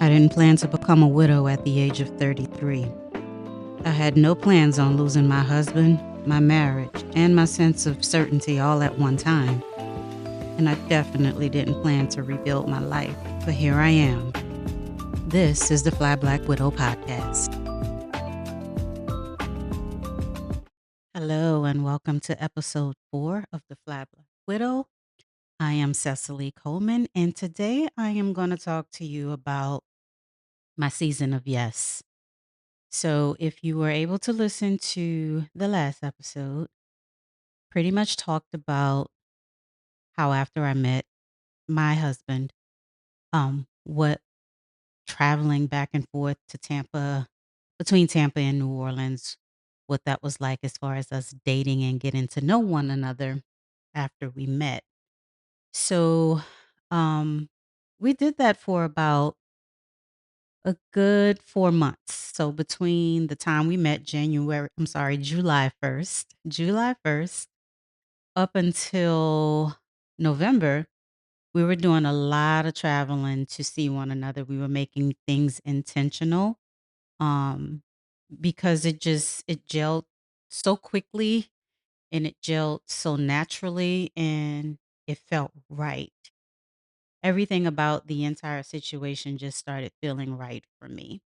I didn't plan to become a widow at the age of 33. I had no plans on losing my husband, my marriage, and my sense of certainty all at one time. And I definitely didn't plan to rebuild my life. But here I am. This is the Fly Black Widow podcast. Hello, and welcome to episode 4 of the Fly Black Widow. I am Cecily Coleman, and today I am going to talk to you about my season of yes. So, if you were able to listen to the last episode, pretty much talked about how after I met my husband, what traveling back and forth to Tampa, between Tampa and New Orleans, what that was like as far as us dating and getting to know one another after we met. So, um, we did that for about a good 4 months. So between the time we met July 1st, up until November, we were doing a lot of traveling to see one another. We were making things intentional, um, because it gelled so quickly and it gelled so naturally and it felt right. Everything about the entire situation just started feeling right for me.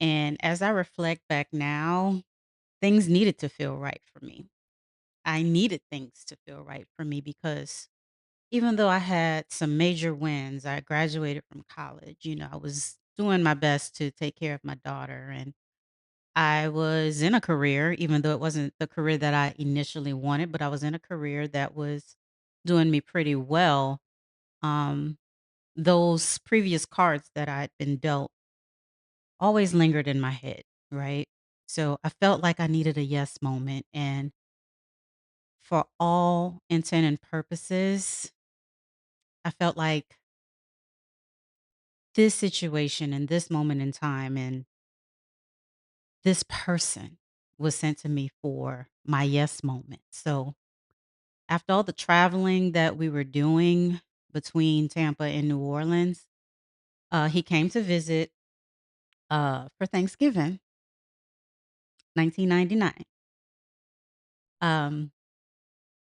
And as I reflect back now, things needed to feel right for me. I needed things to feel right for me because even though I had some major wins, I graduated from college. I was doing my best to take care of my daughter, and I was in a career, even though it wasn't the career that I initially wanted, but I was in a career that was doing me pretty well. Um, those previous cards that I'd been dealt always lingered in my head, right? So I felt like I needed a yes moment. And for all intent and purposes, I felt like this situation and this moment in time and this person was sent to me for my yes moment. So after all the traveling that we were doing between Tampa and New Orleans, he came to visit for Thanksgiving, 1999. Um,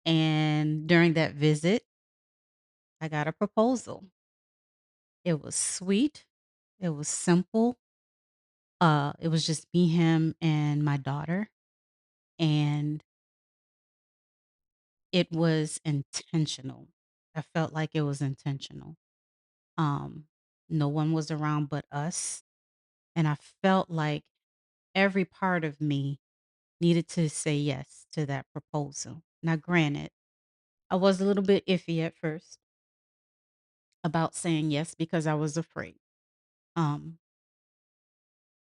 and during that visit, I got a proposal. It was sweet. It was simple. It was just me, him, and my daughter. And it was intentional. I felt like it was intentional. Um, no one was around but us. And I felt like every part of me needed to say yes to that proposal. Now, granted, I was a little bit iffy at first about saying yes because I was afraid. Um,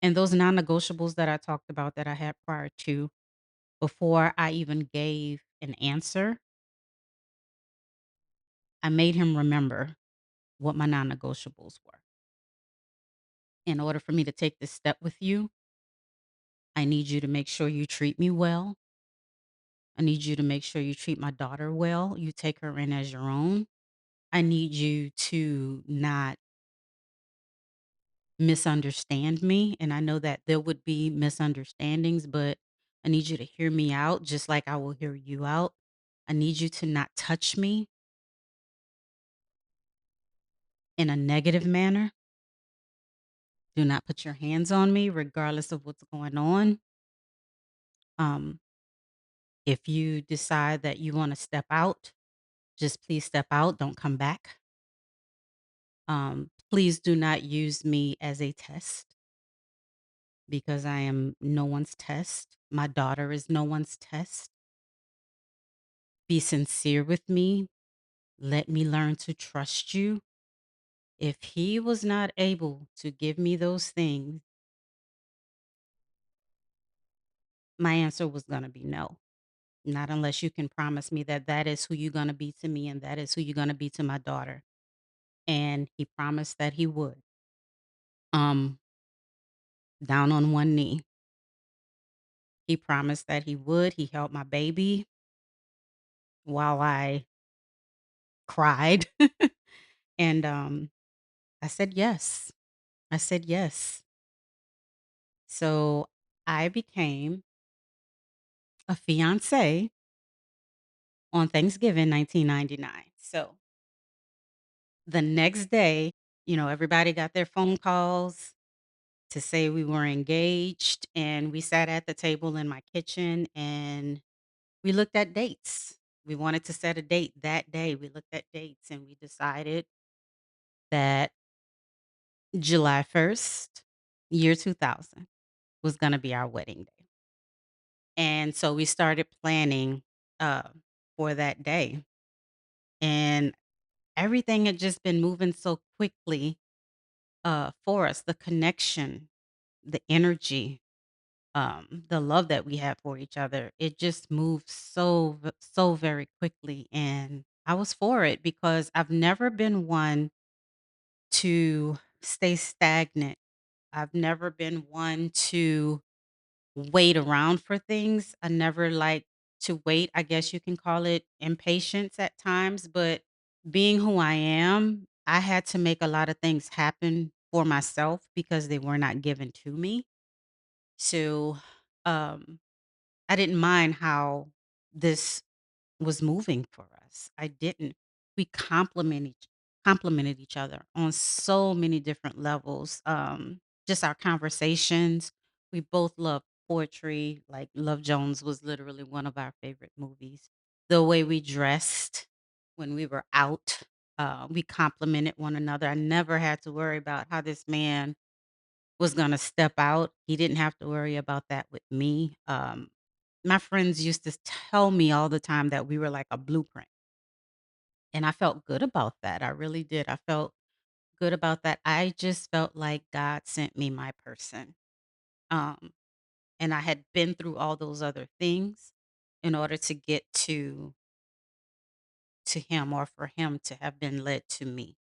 and those non negotiables that I talked about that I had prior to, before I even gave an answer, I made him remember what my non negotiables were. In order for me to take this step with you, I need you to make sure you treat me well. I need you to make sure you treat my daughter well. You take her in as your own. I need you to not misunderstand me. And I know that there would be misunderstandings, but I need you to hear me out just like I will hear you out. I need you to not touch me in a negative manner. Do not put your hands on me, regardless of what's going on. Um, if you decide that you want to step out, just please step out. Don't come back. Please do not use me as a test because I am no one's test. My daughter is no one's test. Be sincere with me. Let me learn to trust you. If he was not able to give me those things, my answer was going to be no. Not unless you can promise me that that is who you're going to be to me and that is who you're going to be to my daughter. And he promised that he would. Um, down on one knee. He promised that he would. He held my baby while I cried. And I said yes. I said yes. So I became a fiance on Thanksgiving 1999. So the next day, everybody got their phone calls to say we were engaged, and we sat at the table in my kitchen and we looked at dates. We wanted to set a date that day. We looked at dates and we decided that July 1st, year 2000 was going to be our wedding day. And so we started planning uh, for that day. And everything had just been moving so quickly for us, the connection, the energy, the love that we have for each other. It just moved so very quickly, and I was for it because I've never been one to stay stagnant. I've never been one to wait around for things. I never like to wait. I guess you can call it impatience at times, but being who I am, I had to make a lot of things happen for myself because they were not given to me. So, um I didn't mind how this was moving for us. I didn't. We complimented each other on so many different levels. Just our conversations. We both love poetry. Like Love Jones was literally one of our favorite movies. The way we dressed when we were out, we complimented one another. I never had to worry about how this man was gonna step out. He didn't have to worry about that with me. My friends used to tell me all the time that we were like a blueprint, and I felt good about that. I really did. I felt good about that. I just felt like God sent me my person. Um, and I had been through all those other things in order to get to him, or for him to have been led to me.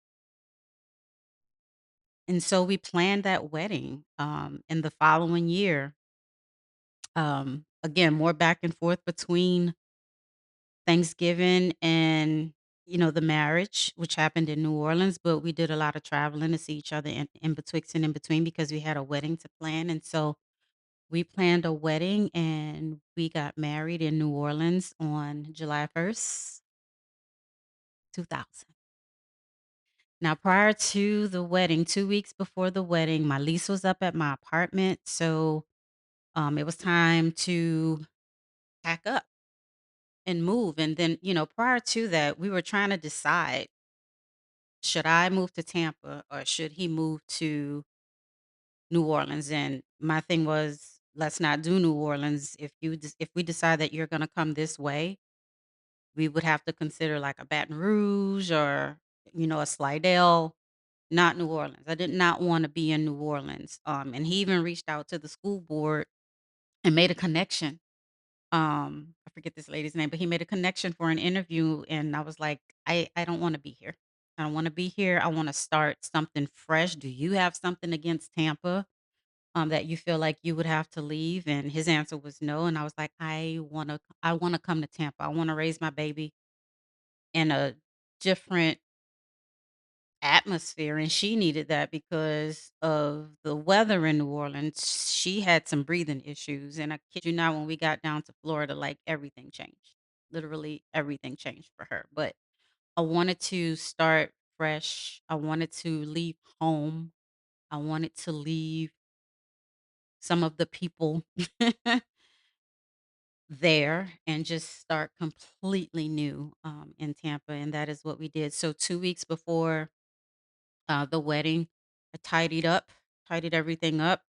And so we planned that wedding in the following year. Again, more back and forth between Thanksgiving and, the marriage, which happened in New Orleans, but we did a lot of traveling to see each other in betwixt and in between because we had a wedding to plan. And so we planned a wedding and we got married in New Orleans on July 1st, 2000. Now, prior to the wedding, 2 weeks before the wedding, my lease was up at my apartment. So it was time to pack up and move. And then, prior to that, we were trying to decide, should I move to Tampa or should he move to New Orleans? And my thing was, let's not do New Orleans. If we decide that you're going to come this way, we would have to consider like a Baton Rouge or a Slidell, not New Orleans. I did not want to be in New Orleans. And he even reached out to the school board and made a connection. I forget this lady's name, but he made a connection for an interview, and I was like, I don't want to be here. I don't want to be here. I want to start something fresh. Do you have something against Tampa that you feel like you would have to leave? And his answer was no. And I was like, I want to come to Tampa. I want to raise my baby in a different atmosphere, and she needed that because of the weather in New Orleans. She had some breathing issues, and I kid you not, when we got down to Florida, like everything changed. Literally everything changed for her. But I wanted to start fresh. I wanted to leave home. I wanted to leave some of the people there and just start completely new in Tampa. And that is what we did. So 2 weeks before the wedding, I tidied everything up.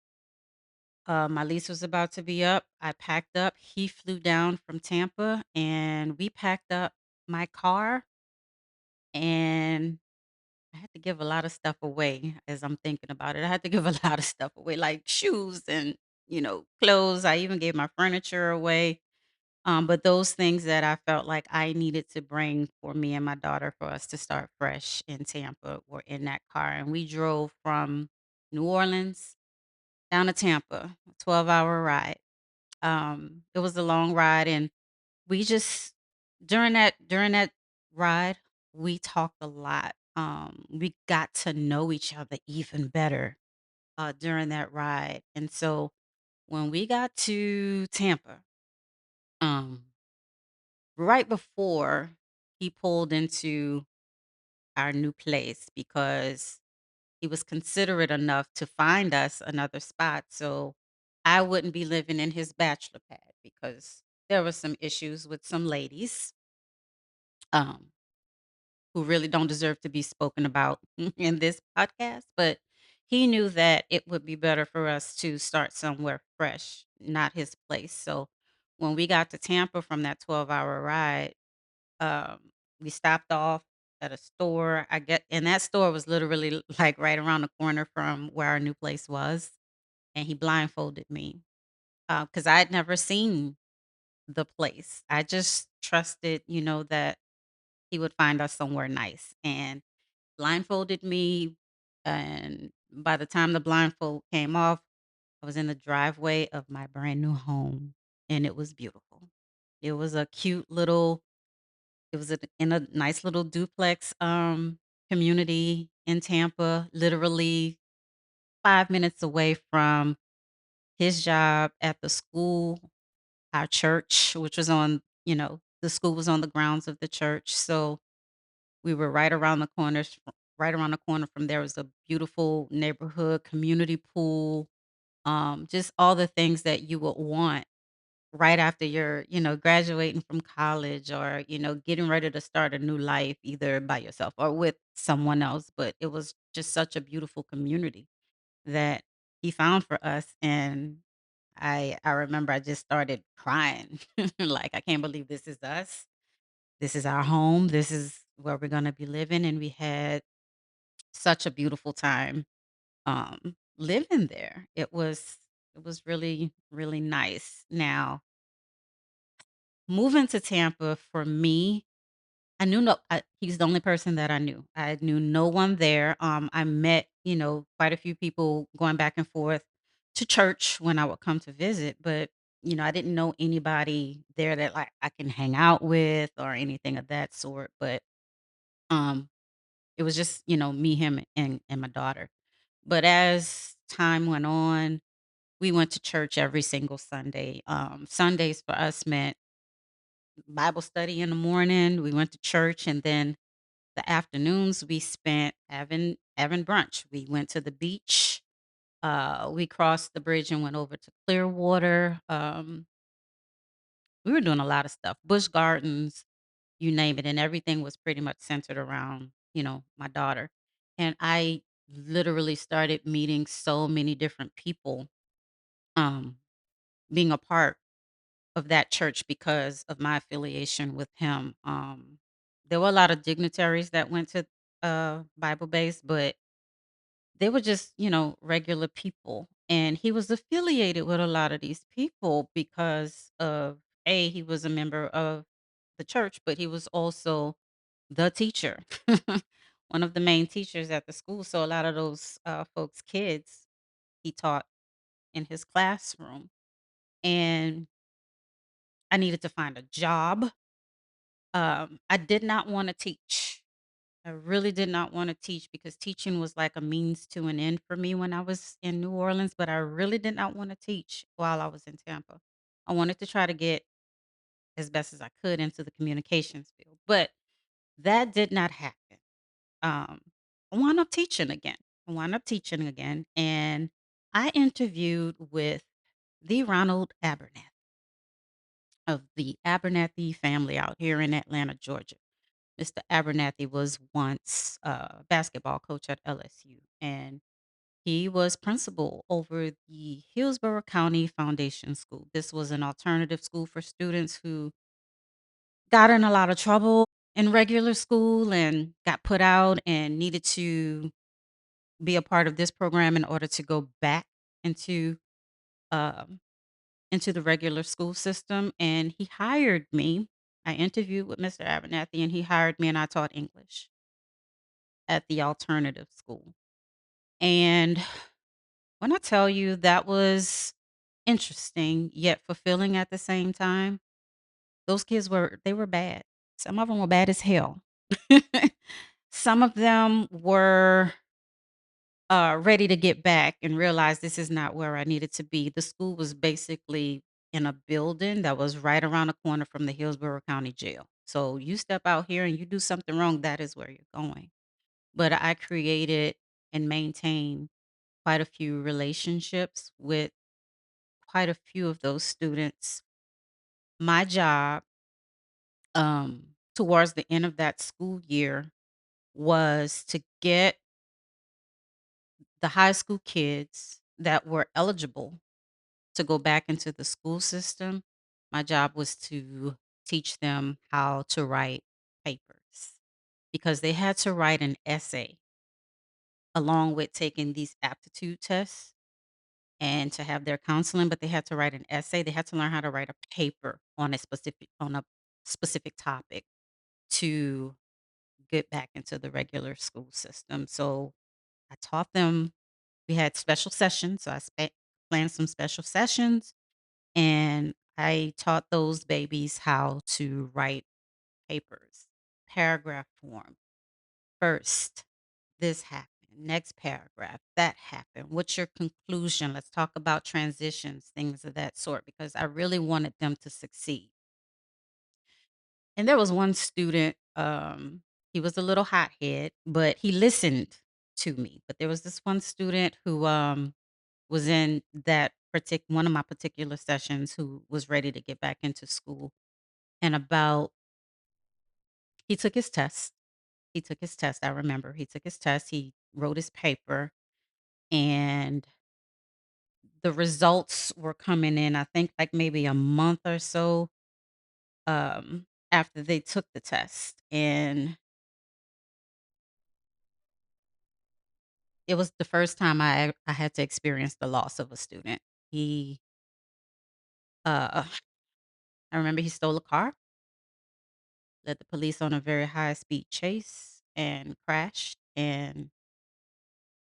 My lease was about to be up. I packed up. He flew down from Tampa, and we packed up my car. And I had to give a lot of stuff away as I'm thinking about it. I had to give a lot of stuff away, like shoes and clothes. I even gave my furniture away. But those things that I felt like I needed to bring for me and my daughter for us to start fresh in Tampa were in that car. And we drove from New Orleans down to Tampa, a 12-hour ride. It was a long ride, and we just during that ride, we talked a lot. We got to know each other even better. during that ride. And so when we got to Tampa, um, right before he pulled into our new place because he was considerate enough to find us another spot so I wouldn't be living in his bachelor pad because there were some issues with some ladies um, who really don't deserve to be spoken about in this podcast. But he knew that it would be better for us to start somewhere fresh, not his place. So when we got to Tampa from that 12-hour ride, um, we stopped off at a store. And that store was literally like right around the corner from where our new place was. And he blindfolded me because I had never seen the place. I just trusted, that he would find us somewhere nice. And blindfolded me, and by the time the blindfold came off, I was in the driveway of my brand new home, and it was beautiful. It was a cute little it was in a nice little duplex, community in Tampa, literally 5 minutes away from his job at the school, our church, which was the school was on the grounds of the church, so we were right around the corner from there was a beautiful neighborhood community pool, just all the things that you would want right after you're, graduating from college or, getting ready to start a new life either by yourself or with someone else. But it was just such a beautiful community that he found for us. And I remember I just started crying. Like, I can't believe this is us. This is our home. This is where we're gonna be living. And we had such a beautiful time living there. It was really, really nice. Now, moving to Tampa for me, I knew he's the only person that I knew. I knew no one there. I met, quite a few people going back and forth to church when I would come to visit, but I didn't know anybody there that like I can hang out with or anything of that sort. But um it was just, me, him, and my daughter. But as time went on, we went to church every single Sunday. Sundays for us meant Bible study in the morning. We went to church, and then the afternoons we spent having brunch. We went to the beach. We crossed the bridge and went over to Clearwater. We were doing a lot of stuff, bush gardens, you name it, and everything was pretty much centered around, my daughter. And I literally started meeting so many different people, um, being a part of that church because of my affiliation with him. There were a lot of dignitaries that went to Bible base, but they were just, regular people. And he was affiliated with a lot of these people because of he was a member of the church, but he was also the teacher, one of the main teachers at the school. So a lot of those folks' kids he taught in his classroom. And I needed to find a job. I did not want to teach. I really did not want to teach because teaching was like a means to an end for me when I was in New Orleans, but I really did not want to teach while I was in Tampa. I wanted to try to get as best as I could into the communications field, but that did not happen. Um, I wound up teaching again. And I interviewed with the Ronald Abernathy of the Abernathy family out here in Atlanta, Georgia. Mr. Abernathy was once a basketball coach at LSU, and he was principal over the Hillsborough County Foundation School. This was an alternative school for students who got in a lot of trouble in regular school and got put out and needed to be a part of this program in order to go back into um, into the regular school system. And he hired me. I interviewed with Mr. Abernathy, and he hired me, and I taught English at the alternative school. And when I tell you that was interesting yet fulfilling at the same time, those kids were bad. Some of them were bad as hell. Some of them were ready to get back and realize this is not where I needed to be. The school was basically in a building that was right around the corner from the Hillsborough County Jail. So you step out here and you do something wrong, that is where you're going. But I created and maintained quite a few relationships with quite a few of those students. My job, towards the end of that school year, was to get the high school kids that were eligible to go back into the school system. My job was to teach them how to write papers because they had to write an essay along with taking these aptitude tests and to have their counseling, but they had to write an essay. They had to learn how to write a paper on a specific topic to get back into the regular school system. So I taught them. We had special sessions, so planned some special sessions, and I taught those babies how to write papers, paragraph form. First, this happened. Next paragraph, that happened. What's your conclusion? Let's talk about transitions, things of that sort, because I really wanted them to succeed. And there was one student, he was a little hothead, but he listened to me. But there was this one student who was in that one of my particular sessions who was ready to get back into school. And about he took his test. He took his test. I remember he took his test. He wrote his paper, and the results were coming in. I think like maybe a month or so after they took the test, and it was the first time I had to experience the loss of a student. He uh I remember he stole a car, led the police on a very high speed chase and crashed and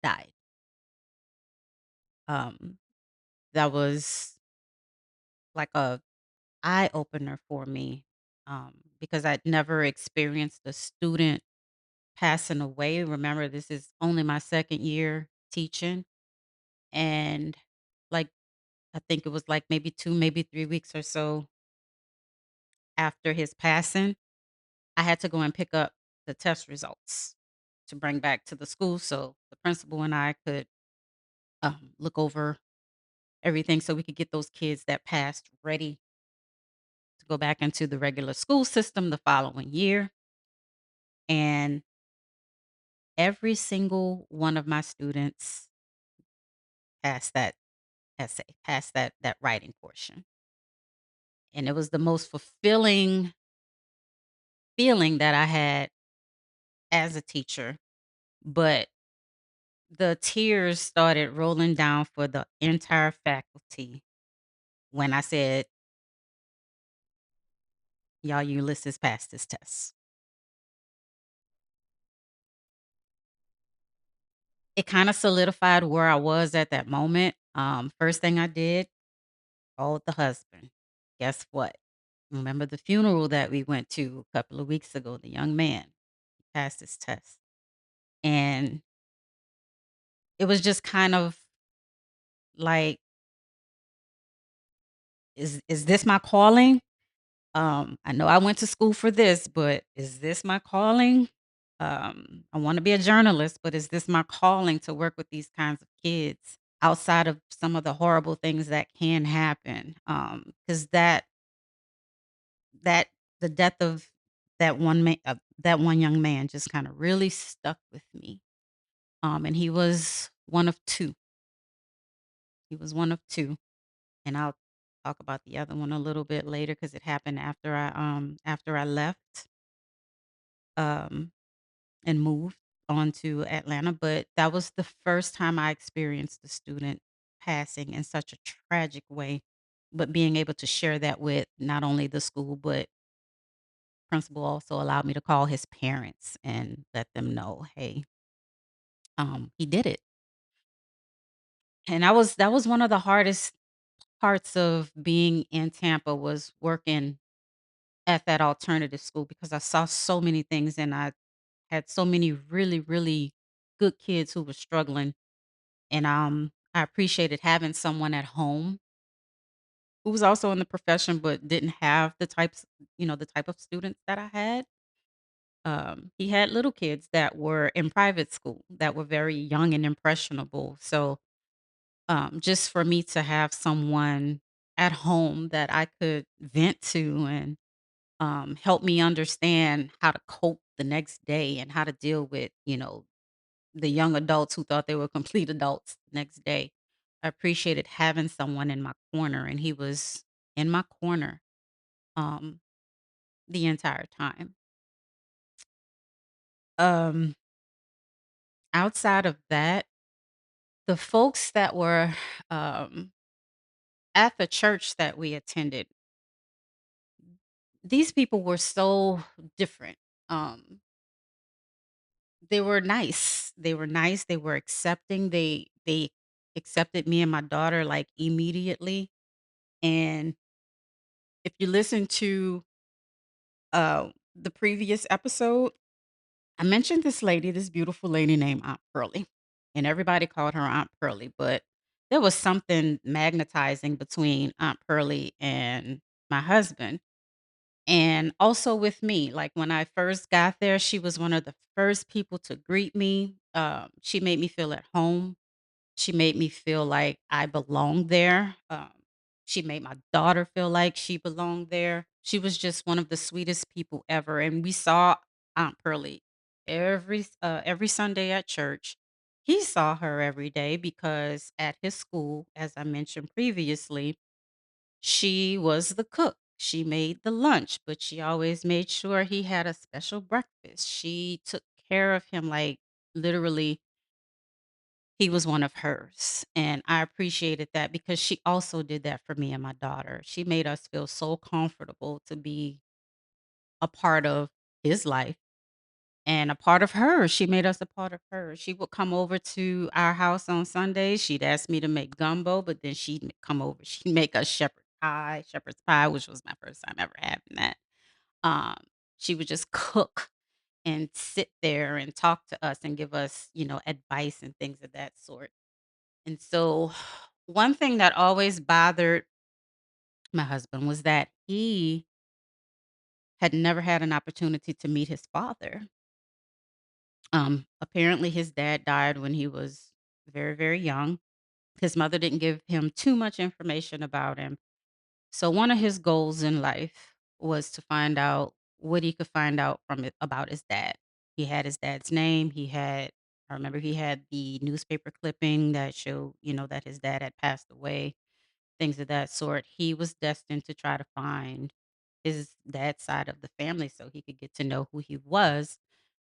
died. Um that was like a eye opener for me because I'd never experienced a student passing away. Remember, this is only my second year teaching, and like I think it was like maybe 2, maybe 3 weeks or so after his passing, I had to go and pick up the test results to bring back to the school so the principal and I could look over everything so we could get those kids that passed ready to go back into the regular school system the following year. And every single one of my students passed that essay, passed that writing portion. And it was the most fulfilling feeling that I had as a teacher. But the tears started rolling down for the entire faculty when I said, "Y'all Ulysses passed this test." It kinda solidified where I was at that moment. First thing I did, called the husband. Guess what? Remember the funeral that we went to a couple of weeks ago, the young man passed his test. And it was just kind of like, is this my calling? I know I went to school for this, but is this my calling? I want to be a journalist, but is this my calling to work with these kinds of kids outside of some of the horrible things that can happen? Because that the death of that one young man just kind of really stuck with me. And he was one of two. He was one of two, and I'll talk about the other one a little bit later because it happened after I left. Um, and moved on to Atlanta, but that was the first time I experienced a student passing in such a tragic way, but being able to share that with not only the school, but principal also allowed me to call his parents and let them know, "Hey, he did it." And that was one of the hardest parts of being in Tampa was working at that alternative school because I saw so many things and I had so many really, really good kids who were struggling And I appreciated having someone at home who was also in the profession but didn't have the type of students that I had. He had little kids that were in private school that were very young and impressionable. So just for me to have someone at home that I could vent to and help me understand how to cope the next day and how to deal with, the young adults who thought they were complete adults the next day. I appreciated having someone in my corner, and he was in my corner um, the entire time. Um, Outside of that, the folks that were um, at the church that we attended, these people were so different. Um, they were nice. They were nice. They were accepting. They accepted me and my daughter like immediately. And if you listen to the previous episode, I mentioned this lady, this beautiful lady named Aunt Pearlie, and everybody called her Aunt Pearlie, but there was something magnetizing between Aunt Pearlie and my husband, and also with me. Like when I first got there, she was one of the first people to greet me. She made me feel at home. She made me feel like I belonged there. She made my daughter feel like she belonged there. She was just one of the sweetest people ever, and we saw Aunt Pearlie every Sunday at church. He saw her every day because at his school, as I mentioned previously, she was the cook. She made the lunch, but she always made sure he had a special breakfast. She took care of him like literally he was one of hers, and I appreciated that because she also did that for me and my daughter. She made us feel so comfortable to be a part of his life and a part of hers. She made us a part of hers. She would come over to our house on Sundays. She'd ask me to make gumbo, but then come over. She'd make us shepherd's pie, which was my first time ever having that. Um, she would just cook and sit there and talk to us and give us, advice and things of that sort. And so, one thing that always bothered my husband was that he had never had an opportunity to meet his father. Apparently, his dad died when he was very, very young. His mother didn't give him too much information about him. So, one of his goals in life was to find out what he could find out from it about his dad. He had his dad's name. I remember he had the newspaper clipping that showed, that his dad had passed away, things of that sort. He was destined to try to find his dad's side of the family so he could get to know who he was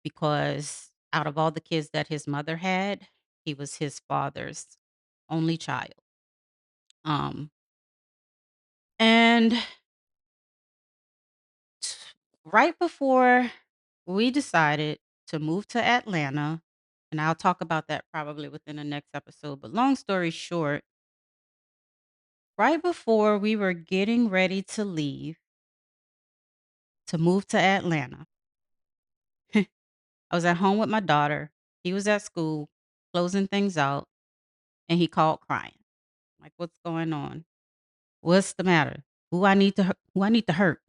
because out of all the kids that his mother had, he was his father's only child. Um and t- right before we decided to move to Atlanta, and I'll talk about that probably within the next episode, but long story short, right before we were getting ready to leave to move to Atlanta, I was at home with my daughter. He was at school closing things out, and he called crying. Like, "What's going on? What's the matter? Who I need to hurt?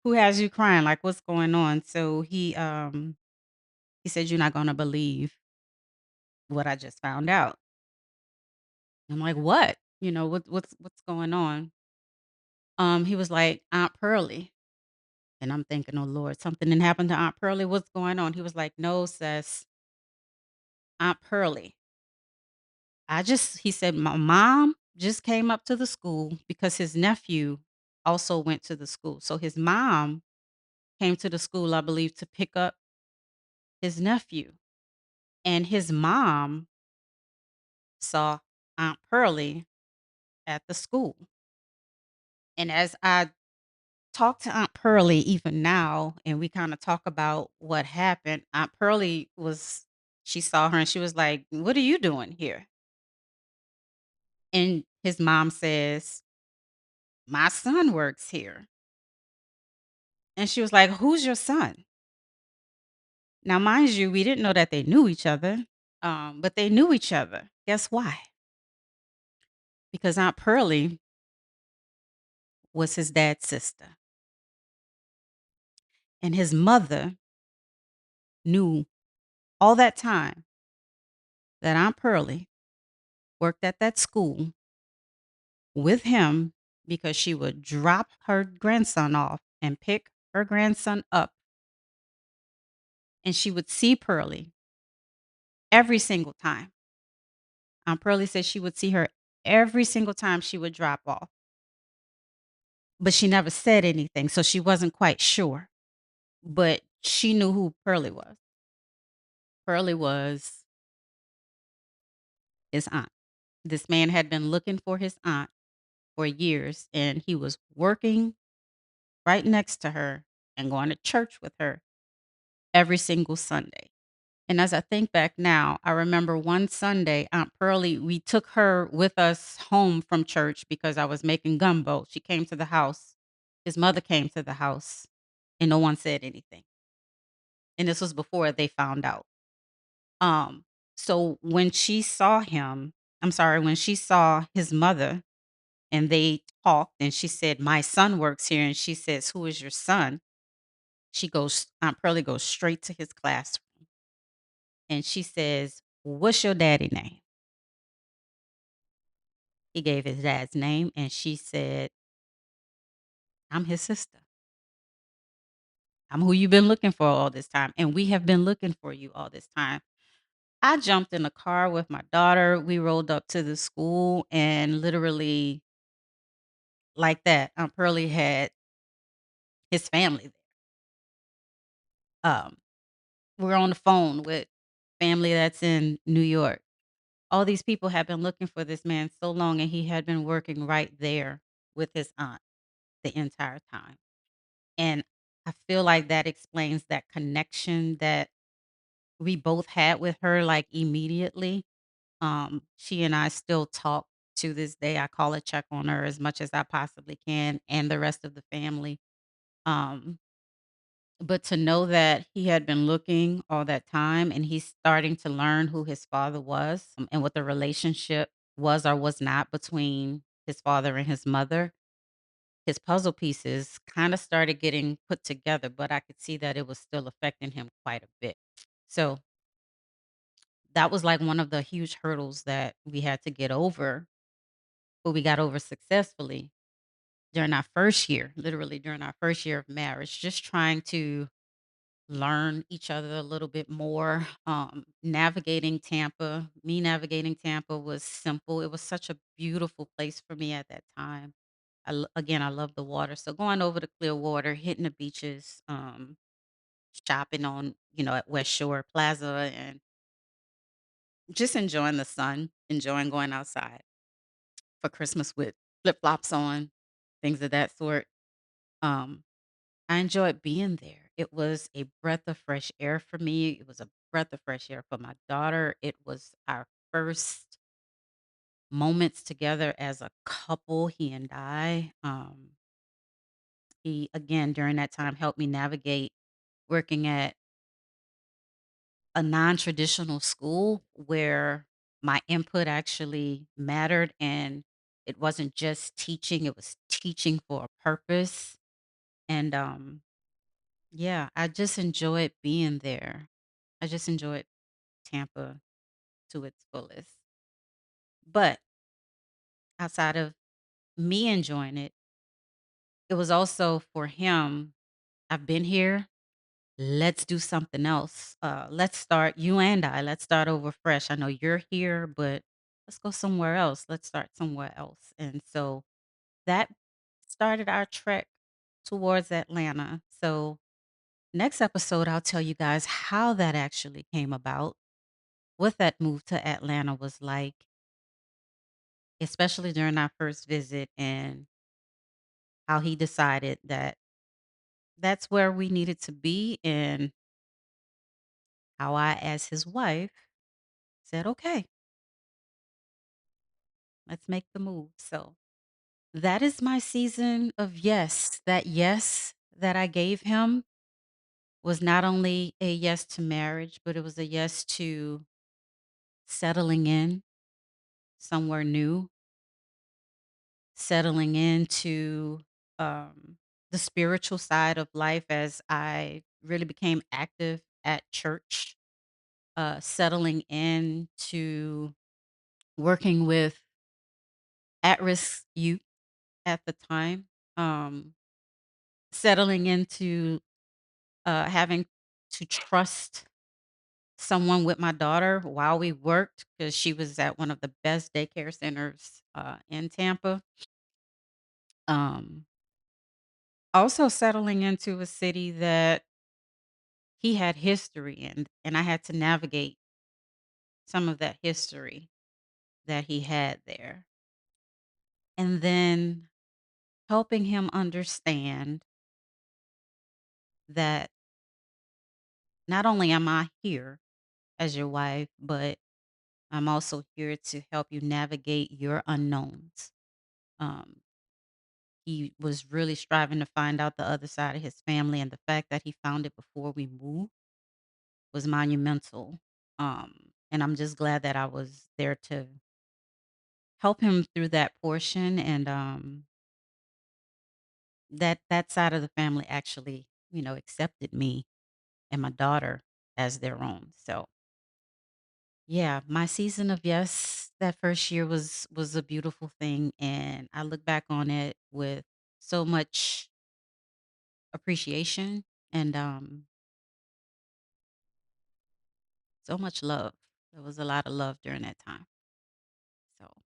Who has you crying? Like, what's going on?" So he said, "You're not gonna believe what I just found out." I'm like, "What? What's going on?" He was like, "Aunt Pearlie." And I'm thinking, "Oh Lord, something didn't happen to Aunt Pearlie. What's going on?" He was like, "No, sis, Aunt Pearlie. He said, my mom just came up to the school because his nephew also went to the school. So his mom came to the school, I believe, to pick up his nephew. And his mom saw Aunt Pearlie at the school. And as I talk to Aunt Pearlie even now, and we kind of talk about what happened, she saw her and she was like, "What are you doing here?" And his mom says, "My son works here." And she was like, "Who's your son?" Now, mind you, we didn't know that they knew each other. But they knew each other. Guess why? Because Aunt Pearlie was his dad's sister, and his mother knew all that time that Aunt Pearlie worked at that school with him because she would drop her grandson off and pick her grandson up, and she would see Pearlie every single time. Aunt Pearlie said she would see her every single time she would drop off, but she never said anything, so she wasn't quite sure. But she knew who Pearlie was. Pearlie was his aunt. This man had been looking for his aunt for years, and he was working right next to her and going to church with her every single Sunday. And as I think back now, I remember one Sunday, Aunt Pearlie, we took her with us home from church because I was making gumbo. She came to the house. His mother came to the house, and no one said anything. And this was before they found out. Um, so when she saw him, I'm sorry, when she saw his mother and they talked and she said, "My son works here." And she says, "Who is your son?" Aunt Pearlie goes straight to his classroom and she says, "What's your daddy name?" He gave his dad's name and she said, "I'm his sister. I'm who you've been looking for all this time. And we have been looking for you all this time." I jumped in the car with my daughter. We rolled up to the school and literally like that, Aunt Pearlie had his family there. We're on the phone with family that's in New York. All these people had been looking for this man so long, and he had been working right there with his aunt the entire time. And I feel like that explains that connection that we both had with her, like immediately. She and I still talk to this day. I call a check on her as much as I possibly can and the rest of the family. Um, But to know that he had been looking all that time and he's starting to learn who his father was, and what the relationship was or was not between his father and his mother, his puzzle pieces kind of started getting put together, but I could see that it was still affecting him quite a bit. So that was like one of the huge hurdles that we had to get over, but we got over successfully during our first year, literally during our first year of marriage, just trying to learn each other a little bit more. Navigating Tampa was simple. It was such a beautiful place for me at that time. Again, I love the water. So going over to Clearwater, hitting the beaches, shopping on, at West Shore Plaza and just enjoying the sun, enjoying going outside for Christmas with flip flops on, things of that sort. Um, I enjoyed being there. It was a breath of fresh air for me. It was a breath of fresh air for my daughter. It was our first moments together as a couple, he and I. He, again, during that time, helped me navigate working at a non traditional school where my input actually mattered and it wasn't just teaching, it was teaching for a purpose. And yeah, I just enjoyed being there. I just enjoyed Tampa to its fullest. But outside of me enjoying it, it was also for him. I've been here. Let's do something else. Let's start, you and I, let's start over fresh. I know you're here, but let's go somewhere else. Let's start somewhere else. And so that started our trek towards Atlanta. So, next episode, I'll tell you guys how that actually came about, what that move to Atlanta was like, especially during our first visit, and how he decided that that's where we needed to be, and how I, as his wife, said, "Okay, let's make the move." So that is my season of yes. That yes that I gave him was not only a yes to marriage, but it was a yes to settling in somewhere new, settling into um, the spiritual side of life as I really became active at church, settling into working with at risk youth at the time, um, settling into having to trust someone with my daughter while we worked because she was at one of the best daycare centers in Tampa. Um, Also settling into a city that he had history in, and I had to navigate some of that history that he had there. And then helping him understand that not only am I here as your wife, but I'm also here to help you navigate your unknowns. Um, he was really striving to find out the other side of his family, and the fact that he found it before we moved was monumental. And I'm just glad that I was there to help him through that portion, and that side of the family actually, accepted me and my daughter as their own. So yeah, my season of yes that first year was a beautiful thing, and I look back on it with so much appreciation and so much love. There was a lot of love during that time. So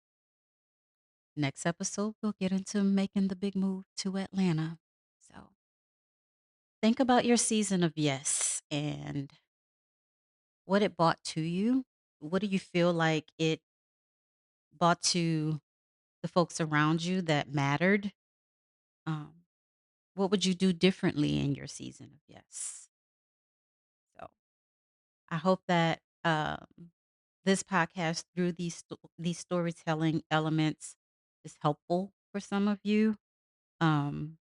next episode we'll get into making the big move to Atlanta. So think about your season of yes and what it brought to you. What do you feel like it brought to the folks around you that mattered? Um, what would you do differently in your season of yes? So I hope that this podcast, through these storytelling elements, is helpful for some of you. Um,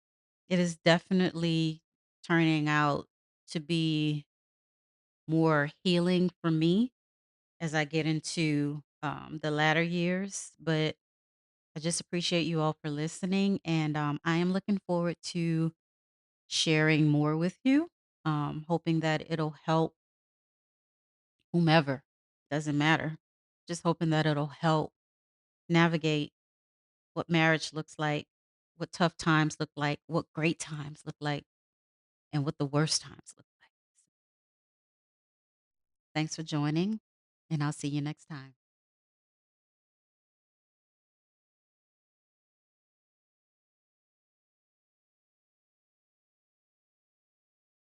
it is definitely turning out to be more healing for me as I get into the latter years. But I just appreciate you all for listening, and I am looking forward to sharing more with you. Hoping that it'll help whomever, doesn't matter. Just hoping that it'll help navigate what marriage looks like, what tough times look like, what great times look like, and what the worst times look like. Thanks for joining, and I'll see you next time.